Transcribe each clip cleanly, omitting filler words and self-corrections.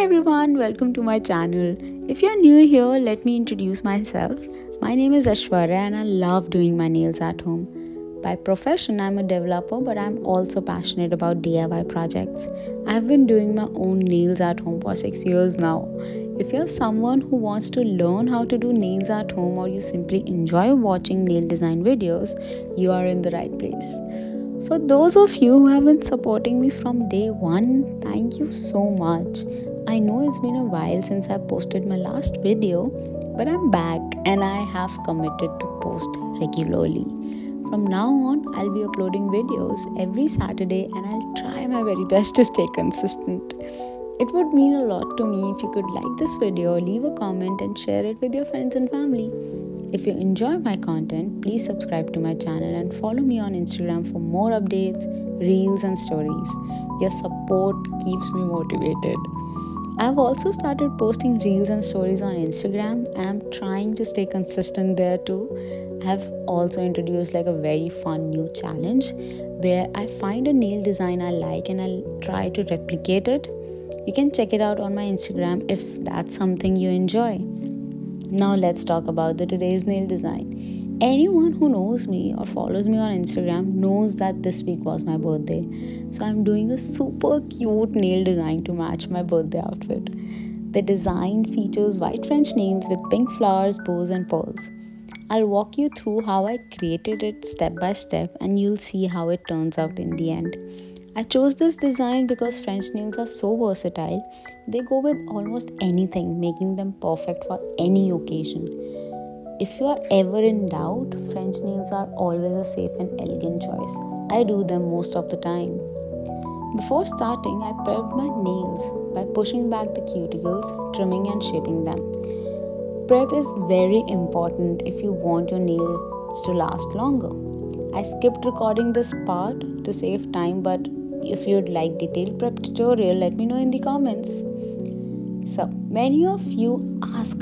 everyone, welcome to my channel. If you're new here, let me introduce myself. My name is Ashwarya and I love doing my nails at home. By profession, I'm a developer, but I'm also passionate about DIY projects. I've been doing my own nails at home for 6 years now. If you're someone who wants to learn how to do nails at home or you simply enjoy watching nail design videos, you are in the right place. For those of you who have been supporting me from day one, thank you so much. I know it's been a while since I posted my last video, but I'm back and I have committed to post regularly. From now on, I'll be uploading videos every Saturday and I'll try my very best to stay consistent. It would mean a lot to me if you could like this video, leave a comment and share it with your friends and family. If you enjoy my content, please subscribe to my channel and follow me on Instagram for more updates, reels and stories. Your support keeps me motivated. I've also started posting reels and stories on Instagram and I'm trying to stay consistent there too. I've also introduced a very fun new challenge where I find a nail design I like and I'll try to replicate it. You can check it out on my Instagram if that's something you enjoy. Now let's talk about today's nail design. Anyone who knows me or follows me on Instagram knows that this week was my birthday. So I'm doing a super cute nail design to match my birthday outfit. The design features white French nails with pink flowers, bows and pearls. I'll walk you through how I created it step by step and you'll see how it turns out in the end. I chose this design because French nails are so versatile. They go with almost anything, making them perfect for any occasion. If you are ever in doubt, French nails are always a safe and elegant choice. I do them most of the time. Before starting, I prepped my nails by pushing back the cuticles, trimming and shaping them. Prep is very important if you want your nails to last longer. I skipped recording this part to save time, but if you'd like detailed prep tutorial, let me know in the comments. So, many of you ask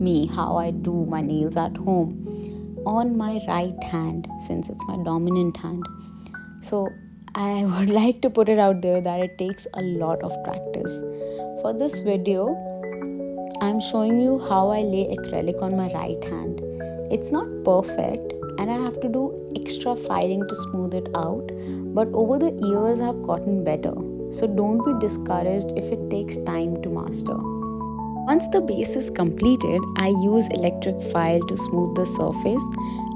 me how I do my nails at home on my right hand since it's my dominant hand. So, I would like to put it out there that it takes a lot of practice. For this video, I'm showing you how I lay acrylic on my right hand. It's not perfect and I have to do extra filing to smooth it out, but over the years I've gotten better. So don't be discouraged if it takes time to master. Once the base is completed, I use electric file to smooth the surface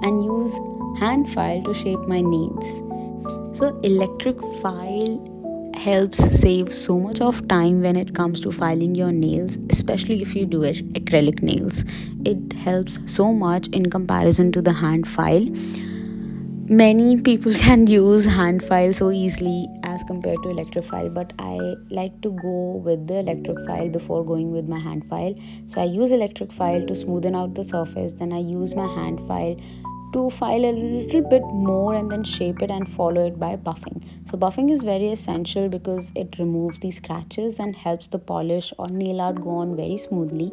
and use hand file to shape my nails. So electric file helps save so much of time when it comes to filing your nails, especially if you do acrylic nails. It helps so much in comparison to the hand file. Many people can use hand file so easily as compared to electric file, but I like to go with the electric file before going with my hand file. So I use electric file to smoothen out the surface, then I use my hand file to file a little bit more and then shape it and follow it by buffing. So buffing is very essential because it removes the scratches and helps the polish or nail art go on very smoothly.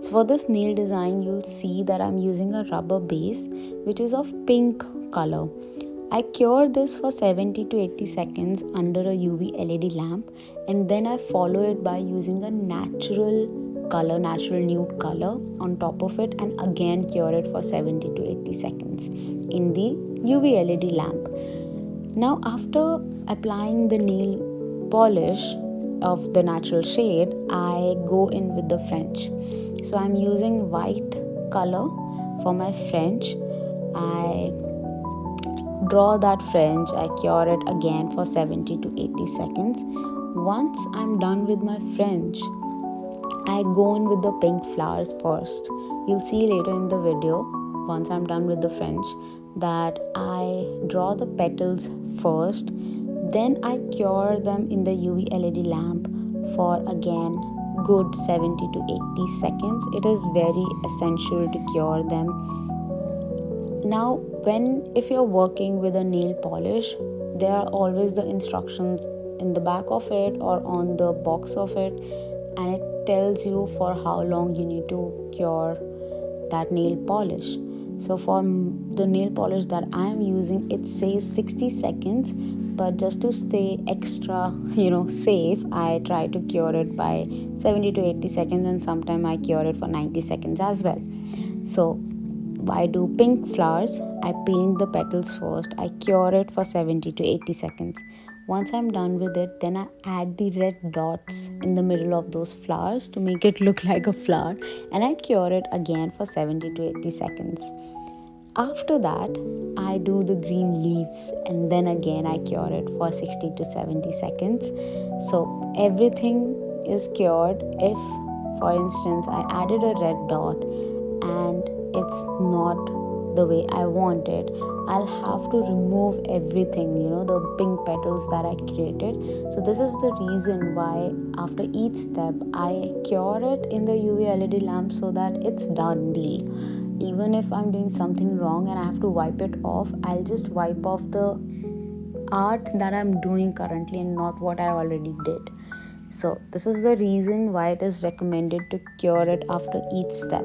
So for this nail design, you'll see that I'm using a rubber base which is of pink color. I cure this for 70 to 80 seconds under a UV LED lamp and then I follow it by using a natural nude color on top of it and again cure it for 70 to 80 seconds in the UV LED lamp. Now after applying the nail polish of the natural shade, I go in with the French. So I'm using white color for my French. I draw that French, I cure it again for 70 to 80 seconds. Once I'm done with my French, I go in with the pink flowers first. You'll see later in the video, once I'm done with the French, that I draw the petals first, then I cure them in the UV LED lamp for again good 70 to 80 seconds. It is very essential to cure them. Now, if you're working with a nail polish, there are always the instructions in the back of it or on the box of it, and it tells you for how long you need to cure that nail polish. So for the nail polish that I am using, it says 60 seconds, but just to stay extra, safe, I try to cure it by 70 to 80 seconds, and sometimes I cure it for 90 seconds as well. So I do pink flowers. I paint the petals first. I cure it for 70 to 80 seconds. Once I'm done with it, then I add the red dots in the middle of those flowers to make it look like a flower, and I cure it again for 70 to 80 seconds. After that, I do the green leaves, and then again I cure it for 60 to 70 seconds. So everything is cured. If, for instance, I added a red dot and it's not the way I want it, I'll have to remove everything, the pink petals that I created. So this is the reason why after each step I cure it in the UV LED lamp, so that it's done deal. Even if I'm doing something wrong and I have to wipe it off, I'll just wipe off the art that I'm doing currently and not what I already did. So this is the reason why it is recommended to cure it after each step.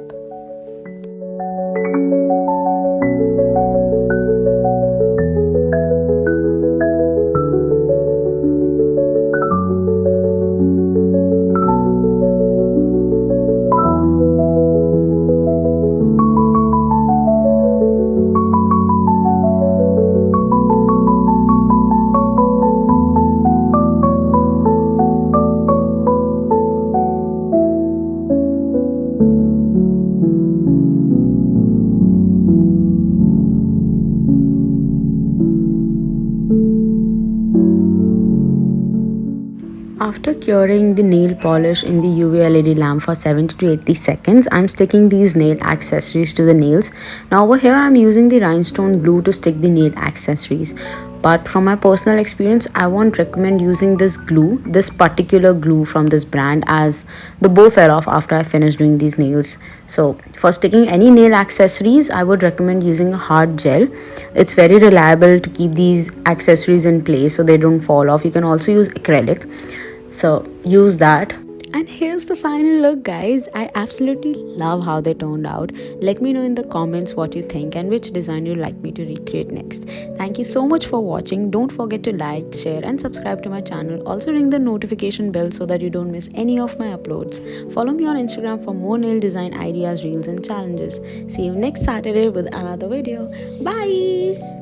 After curing the nail polish in the UV LED lamp for 70 to 80 seconds, I'm sticking these nail accessories to the nails. Now over here I'm using the rhinestone glue to stick the nail accessories. But from my personal experience, I won't recommend using this particular glue from this brand, as the bow fell off after I finished doing these nails. So for sticking any nail accessories, I would recommend using a hard gel. It's very reliable to keep these accessories in place so they don't fall off. You can also use acrylic. So use that. And here's the final look, guys. I absolutely love how they turned out. Let me know in the comments what you think and which design you'd like me to recreate next. Thank you so much for watching. Don't forget to like, share and subscribe to my channel. Also ring the notification bell so that you don't miss any of my uploads. Follow me on Instagram for more nail design ideas, reels and challenges. See you next Saturday with another video. Bye!